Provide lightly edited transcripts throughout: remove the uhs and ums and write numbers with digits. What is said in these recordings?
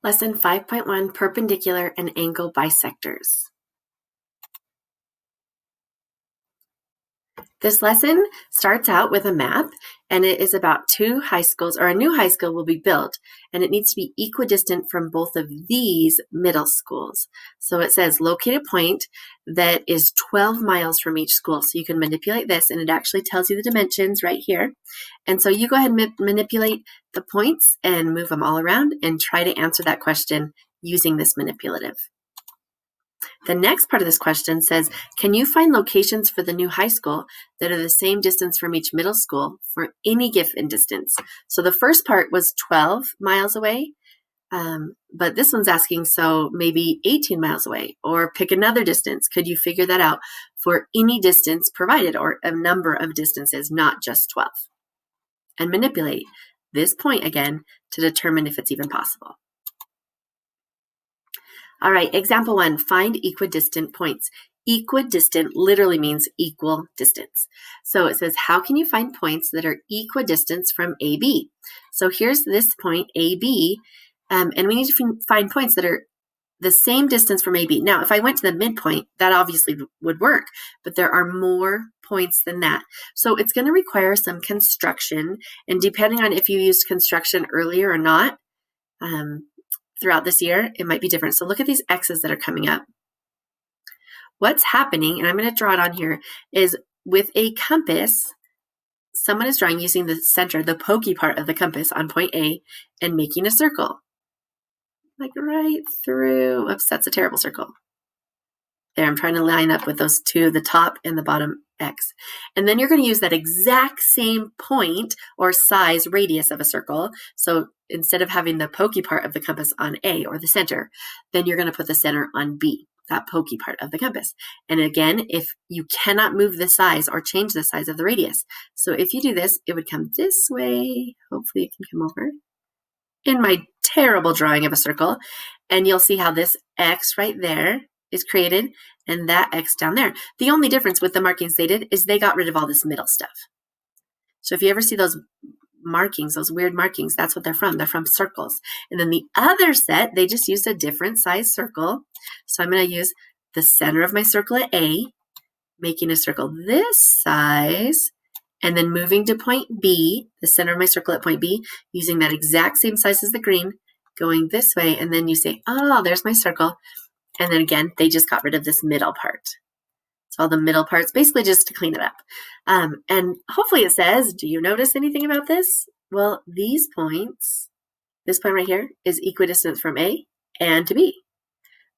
Lesson 5.1, Perpendicular and Angle Bisectors. This lesson starts out with a map, and it is about two high schools, or a new high school will be built, and it needs to be equidistant from both of these middle schools. So it says locate a point that is 12 miles from each school. So you can manipulate this, and it actually tells you the dimensions right here. And so you go ahead and manipulate the points and move them all around and try to answer that question using this manipulative. The next part of this question says, can you find locations for the new high school that are the same distance from each middle school for any given distance? So the first part was 12 miles away, but this one's asking, so maybe 18 miles away, or pick another distance. Could you figure that out for any distance provided, or a number of distances, not just 12? And manipulate this point again to determine if it's even possible. All right, example 1, find equidistant points. Equidistant literally means equal distance. So it says, how can you find points that are equidistant from AB? So here's this point, AB, and we need to find points that are the same distance from AB. Now, if I went to the midpoint, that obviously would work, but there are more points than that. So it's going to require some construction, and depending on if you used construction earlier or not, throughout this year, it might be different. So look at these X's that are coming up. What's happening, and I'm going to draw it on here, is with a compass, someone is drawing using the center, the pokey part of the compass on point A, and making a circle. Like right through, oops, that's a terrible circle. There, I'm trying to line up with those two, the top and the bottom X. And then you're going to use that exact same point or size radius of a circle. So instead of having the pokey part of the compass on A, or the center, then you're going to put the center on B, that pokey part of the compass. And again, if you cannot move the size or change the size of the radius. So if you do this, it would come this way. Hopefully it can come over in my terrible drawing of a circle. And you'll see how this X right there is created, and that X down there. The only difference with the markings they did is they got rid of all this middle stuff. So if you ever see those markings, those weird markings, that's what they're from. They're from circles. And then the other set, they just used a different size circle. So I'm going to use the center of my circle at A, making a circle this size, and then moving to point B, the center of my circle at point B, using that exact same size as the green, going this way, and then you say, oh, there's my circle. And then again, they just got rid of this middle part. So all the middle parts, basically just to clean it up. And hopefully it says, do you notice anything about this? Well, these points, this point right here is equidistant from A and to B.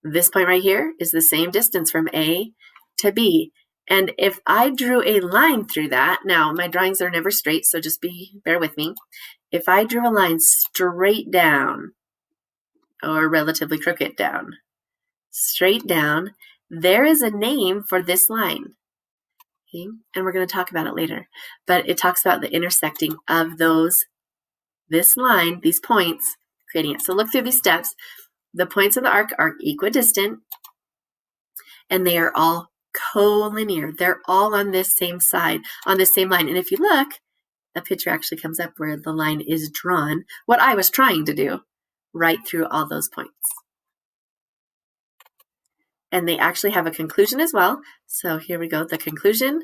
This point right here is the same distance from A to B. And if I drew a line through that, now my drawings are never straight, so just bear with me. If I drew a line straight down, or relatively crooked down, straight down, there is a name for this line. Okay? And we're going to talk about it later. But it talks about the intersecting of this line, these points, creating it. So look through these steps. The points of the arc are equidistant, and they are all collinear. They're all on this same side, on this same line. And if you look, a picture actually comes up where the line is drawn, what I was trying to do, right through all those points. And they actually have a conclusion as well. So here we go. The conclusion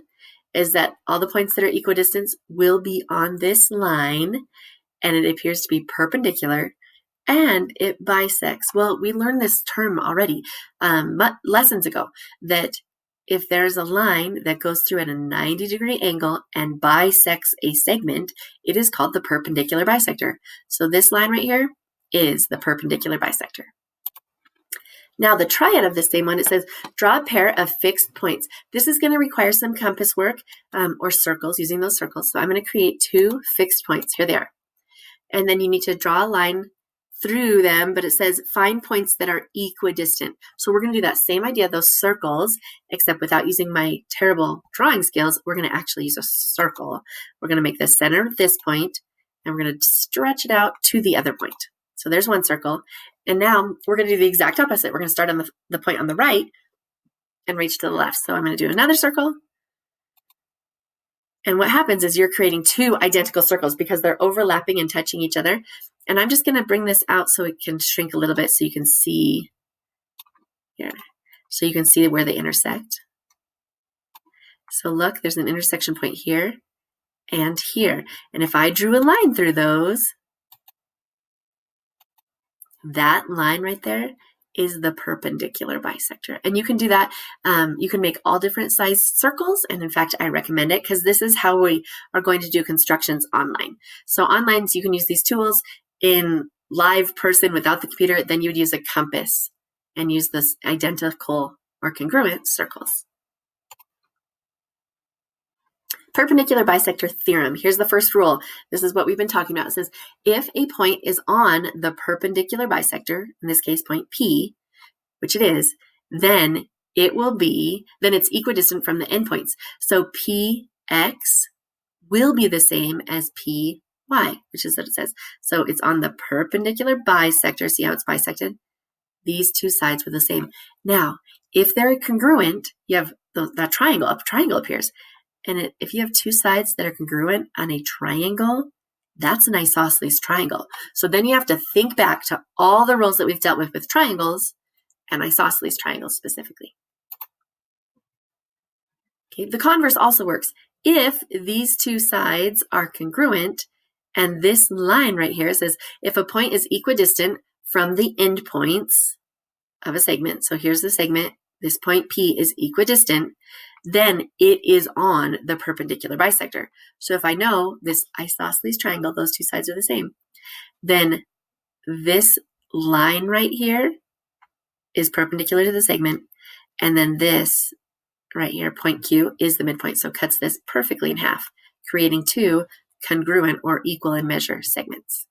is that all the points that are equidistant will be on this line, and it appears to be perpendicular, and it bisects. Well, we learned this term already lessons ago, that if there's a line that goes through at a 90-degree angle and bisects a segment, it is called the perpendicular bisector. So this line right here is the perpendicular bisector. Now the triad of the same one, it says, draw a pair of fixed points. This is going to require some compass work or circles, using those circles. So I'm going to create two fixed points. Here they are. And then you need to draw a line through them, but it says find points that are equidistant. So we're going to do that same idea, those circles, except without using my terrible drawing skills, we're going to actually use a circle. We're going to make the center of this point, and we're going to stretch it out to the other point. So there's one circle. And now we're going to do the exact opposite. We're going to start on the point on the right and reach to the left. So I'm going to do another circle. And what happens is you're creating two identical circles because they're overlapping and touching each other. And I'm just going to bring this out so it can shrink a little bit so you can see here. So you can see where they intersect. So look, there's an intersection point here and here. And if I drew a line through those, that line right there is the perpendicular bisector. And you can do that. You can make all different size circles. And in fact, I recommend it because this is how we are going to do constructions online. So online, you can use these tools. In live person without the computer, then you would use a compass and use this identical or congruent circles. Perpendicular bisector theorem. Here's the first rule. This is what we've been talking about. It says, if a point is on the perpendicular bisector, in this case point P, which it is, then it's equidistant from the endpoints. So PX will be the same as PY, which is what it says. So it's on the perpendicular bisector. See how it's bisected? These two sides were the same. Now, if they're congruent, you have that triangle. A triangle appears. And if you have two sides that are congruent on a triangle, that's an isosceles triangle. So then you have to think back to all the rules that we've dealt with triangles and isosceles triangles specifically. Okay, the converse also works. If these two sides are congruent, and this line right here says, if a point is equidistant from the endpoints of a segment, so here's the segment, this point P is equidistant, then it is on the perpendicular bisector. So if I know this isosceles triangle, those two sides are the same, then this line right here is perpendicular to the segment, and then this right here, point Q, is the midpoint. So it cuts this perfectly in half, creating two congruent or equal in measure segments.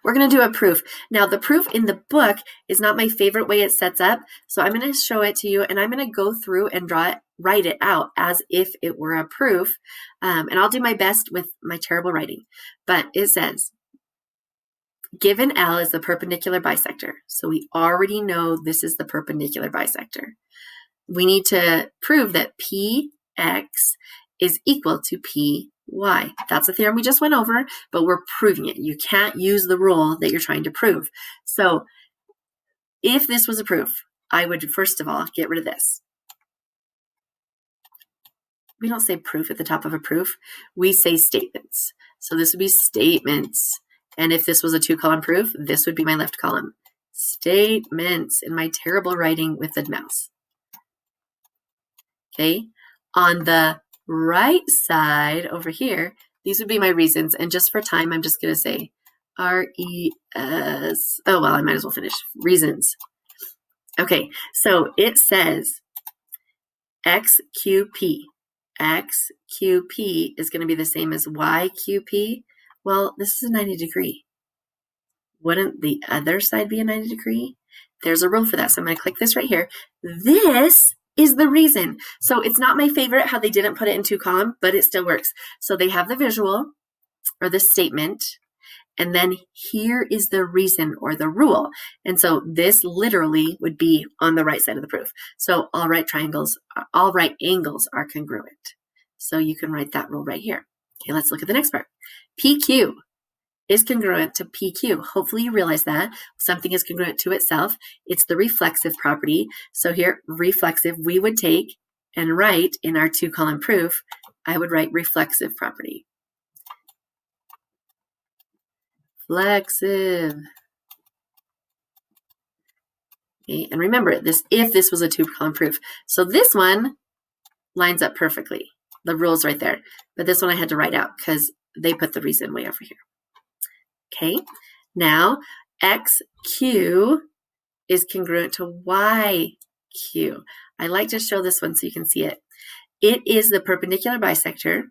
We're going to do a proof. Now, the proof in the book is not my favorite way it sets up, so I'm going to show it to you, and I'm going to go through and write it out as if it were a proof, and I'll do my best with my terrible writing. But it says, given L is the perpendicular bisector, so we already know this is the perpendicular bisector. We need to prove that PX is equal to PY. That's a theorem we just went over, but we're proving it. You can't use the rule that you're trying to prove. So if this was a proof, I would first of all get rid of this. We don't say proof at the top of a proof. We say statements. So this would be statements. And if this was a 2-column proof, this would be my left column. Statements in my terrible writing with the mouse. Okay, on the right side over here, these would be my reasons. And just for time, I'm just going to say R-E-S. Oh, well, I might as well finish. Reasons. Okay, so it says XQP. XQP is going to be the same as YQP. Well, this is a 90 degree. Wouldn't the other side be a 90 degree? There's a rule for that. So I'm going to click this right here. This is the reason. So it's not my favorite how they didn't put it in 2-column, but it still works. So they have the visual or the statement, and then here is the reason or the rule. And so this literally would be on the right side of the proof. So all right angles are congruent. So you can write that rule right here. Okay, let's look at the next part. PQ is congruent to PQ. Hopefully you realize that something is congruent to itself. It's the reflexive property. So here, reflexive, we would take and write in our 2-column proof, I would write reflexive property. Flexive. Okay, and remember this, if this was a 2-column proof. So this one lines up perfectly. The rule's right there. But this one I had to write out because they put the reason way over here. Okay, now XQ is congruent to YQ. I like to show this one so you can see it. It is the perpendicular bisector.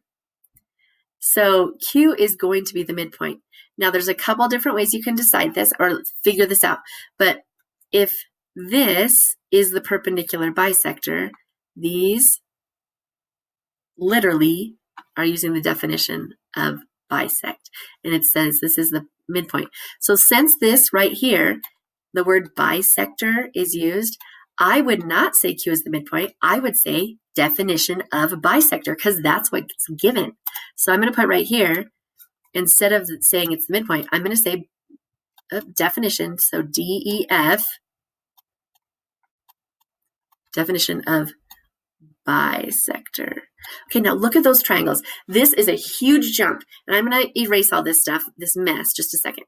So Q is going to be the midpoint. Now there's a couple different ways you can decide this or figure this out. But if this is the perpendicular bisector, these literally are using the definition of bisect. And it says this is the midpoint. So since this right here, the word bisector is used, I would not say Q is the midpoint. I would say definition of bisector because that's what's given. So I'm going to put right here, instead of saying it's the midpoint, I'm going to say definition. So DEF, definition of bisector. Okay, now look at those triangles. This is a huge jump, and I'm going to erase all this stuff, this mess, just a second.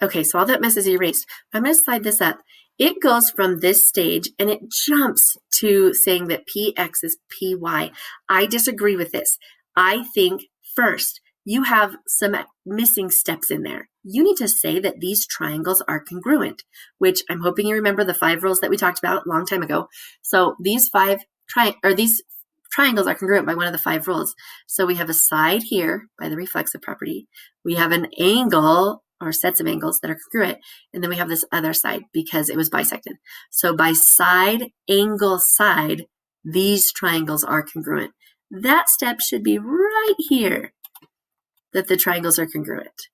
Okay, so all that mess is erased. I'm going to slide this up. It goes from this stage, and it jumps to saying that PX is PY. I disagree with this. I think, first, you have some missing steps in there. You need to say that these triangles are congruent, which I'm hoping you remember the 5 rules that we talked about a long time ago. So these these triangles are congruent by one of the 5 rules. So we have a side here by the reflexive property. We have an angle or sets of angles that are congruent, and then we have this other side because it was bisected. So by side, angle, side, these triangles are congruent. That step should be right here, that the triangles are congruent.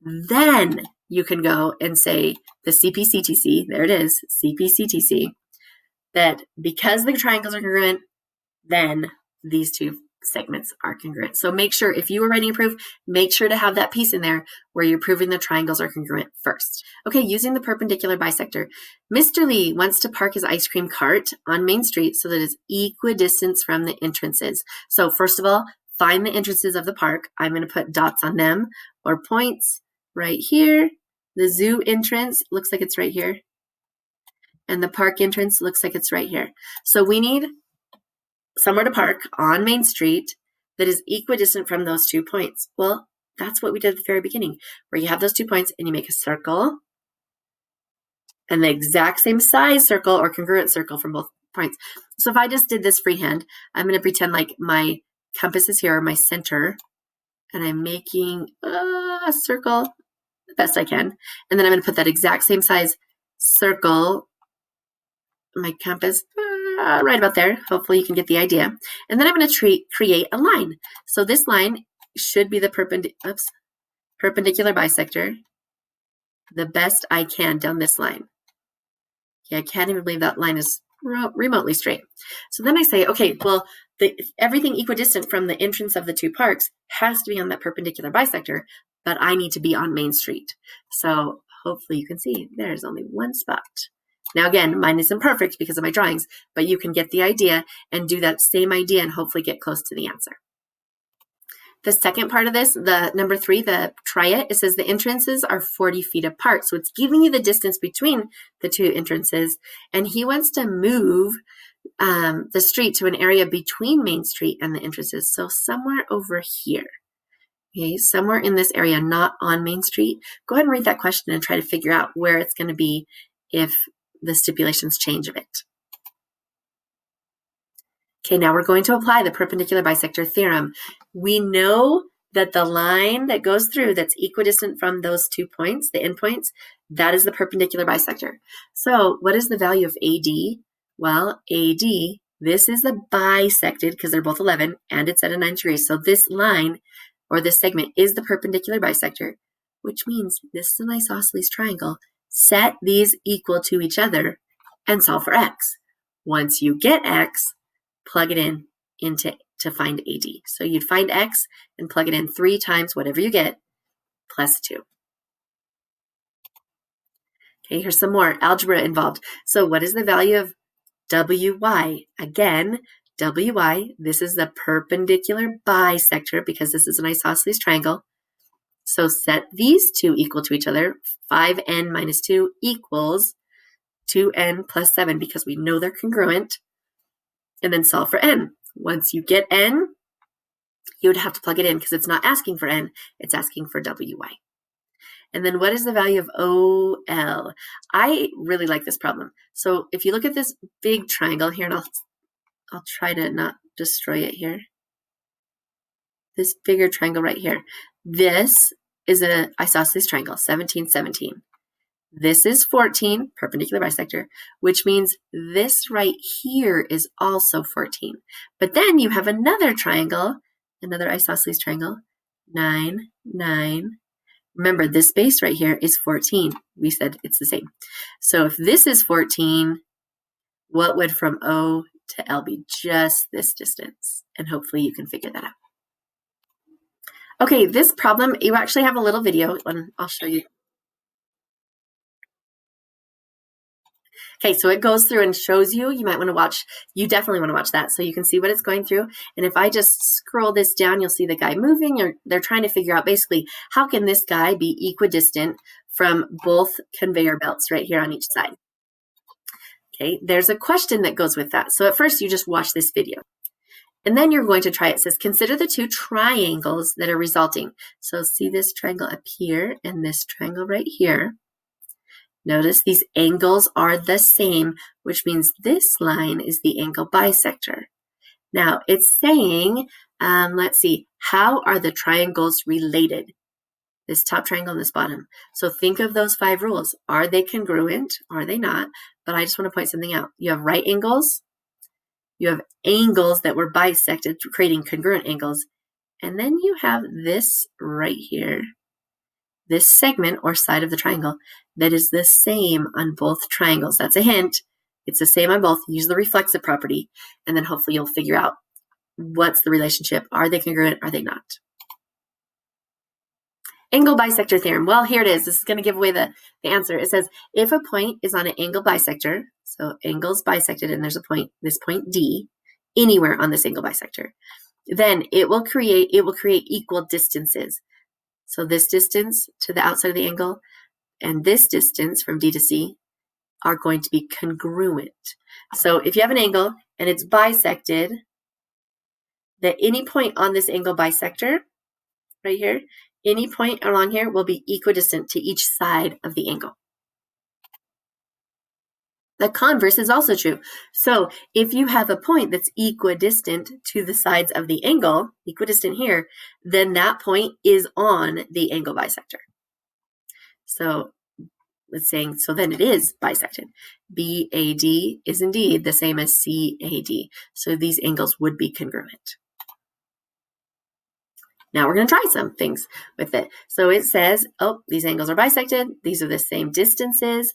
Then you can go and say the CPCTC, there it is, CPCTC, that because the triangles are congruent, then these 2 segments are congruent. So make sure, if you were writing a proof, make sure to have that piece in there where you're proving the triangles are congruent first. Okay, using the perpendicular bisector. Mr. Lee wants to park his ice cream cart on Main Street so that it's equidistant from the entrances. So first of all, find the entrances of the park. I'm going to put dots on them or points right here. The zoo entrance looks like it's right here. And the park entrance looks like it's right here. So we need somewhere to park on Main Street that is equidistant from those 2 points. Well, that's what we did at the very beginning, where you have those 2 points and you make a circle and the exact same size circle or congruent circle from both points. So if I just did this freehand, I'm going to pretend like my compass is here, or my center, and I'm making a circle the best I can. And then I'm going to put that exact same size circle, my compass, right about there. Hopefully you can get the idea. And then I'm going to create a line. So this line should be the perpendicular bisector the best I can down this line. Okay, I can't even believe that line is remotely straight. So then I say, okay, well, everything equidistant from the entrance of the 2 parks has to be on that perpendicular bisector, but I need to be on Main Street. So hopefully you can see there's only one spot. Now again, mine isn't perfect because of my drawings, but you can get the idea and do that same idea and hopefully get close to the answer. The second part of this, the number 3, the try it says the entrances are 40 feet apart. So it's giving you the distance between the 2 entrances, and he wants to move the street to an area between Main Street and the entrances. So somewhere over here. Okay, somewhere in this area, not on Main Street. Go ahead and read that question and try to figure out where it's going to be if the stipulations change a bit. Okay, now we're going to apply the perpendicular bisector theorem. We know that the line that goes through that's equidistant from those 2 points, the endpoints, that is the perpendicular bisector. So what is the value of AD? Well, AD, this is the bisected because they're both 11 and it's at a 9 degrees. So this line or this segment is the perpendicular bisector, which means this is an isosceles triangle. Set these equal to each other and solve for x. Once you get x, plug it in to find AD. So you'd find x and plug it in 3 times whatever you get plus 2. Okay, here's some more algebra involved. So what is the value of WY? Again, WY, this is the perpendicular bisector because this is an isosceles triangle. So set these 2 equal to each other. 5n minus 2 equals 2n plus 7 because we know they're congruent. And then solve for n. Once you get n, you would have to plug it in because it's not asking for n, it's asking for WY. And then what is the value of OL? I really like this problem. So if you look at this big triangle here, and I'll try to not destroy it here. This bigger triangle right here. This is an isosceles triangle, 17, 17. This is 14, perpendicular bisector, which means this right here is also 14. But then you have another triangle, another isosceles triangle, 9, 9. Remember, this base right here is 14. We said it's the same. So if this is 14, what would from O to L be? Just this distance. And hopefully you can figure that out. Okay, this problem, you actually have a little video, and I'll show you. Okay, so it goes through and shows you. You might want to watch, you definitely want to watch that so you can see what it's going through. And if I just scroll this down, you'll see the guy moving, or they're trying to figure out basically how can this guy be equidistant from both conveyor belts right here on each side. Okay, there's a question that goes with that. So at first you just watch this video. And then you're going to try, it says, consider the two triangles that are resulting. So see this triangle up here and this triangle right here. Notice these angles are the same, which means this line is the angle bisector. Now it's saying, let's see, how are the triangles related? This top triangle and this bottom. So think of those 5 rules. Are they congruent? Are they not? But I just want to point something out. You have right angles. You have angles that were bisected, creating congruent angles. And then you have this right here, this segment or side of the triangle that is the same on both triangles. That's a hint. It's the same on both. Use the reflexive property, and then hopefully you'll figure out what's the relationship. Are they congruent? Are they not? Angle bisector theorem. Well, here it is. This is going to give away the answer. It says, if a point is on an angle bisector, so angles bisected, and there's a point, this point D, anywhere on this angle bisector, then it will create equal distances. So this distance to the outside of the angle and this distance from D to C are going to be congruent. So if you have an angle and it's bisected, that any point on this angle bisector, right here, any point along here will be equidistant to each side of the angle. The converse is also true. So if you have a point that's equidistant to the sides of the angle, equidistant here, then that point is on the angle bisector. So it's saying, so then it is bisected. BAD is indeed the same as CAD. So these angles would be congruent. Now we're going to try some things with it. So it says, oh, these angles are bisected. These are the same distances,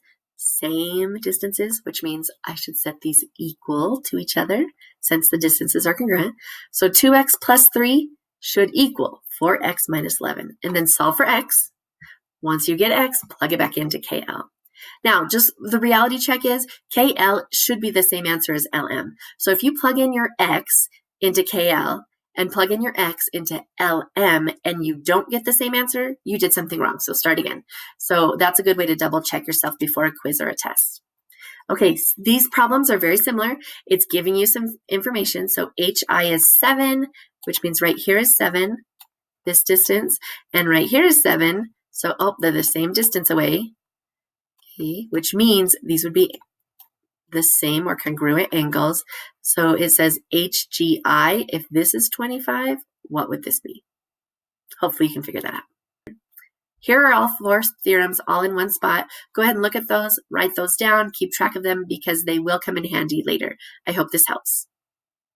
which means I should set these equal to each other since the distances are congruent. So 2x plus 3 should equal 4x minus 11. And then solve for x. Once you get x, plug it back into KL. Now, just the reality check is KL should be the same answer as LM. So if you plug in your x into KL, and plug in your x into LM and you don't get the same answer, you did something wrong. So start again. So that's a good way to double check yourself before a quiz or a test. Okay, these problems are very similar. It's giving you some information. So HI is 7, which means right here is 7, this distance, and right here is 7. So, they're the same distance away, okay, which means these would be the same or congruent angles. So it says HGI. If this is 25, what would this be? Hopefully you can figure that out. Here are all 4 theorems all in one spot. Go ahead and look at those, write those down, keep track of them because they will come in handy later. I hope this helps.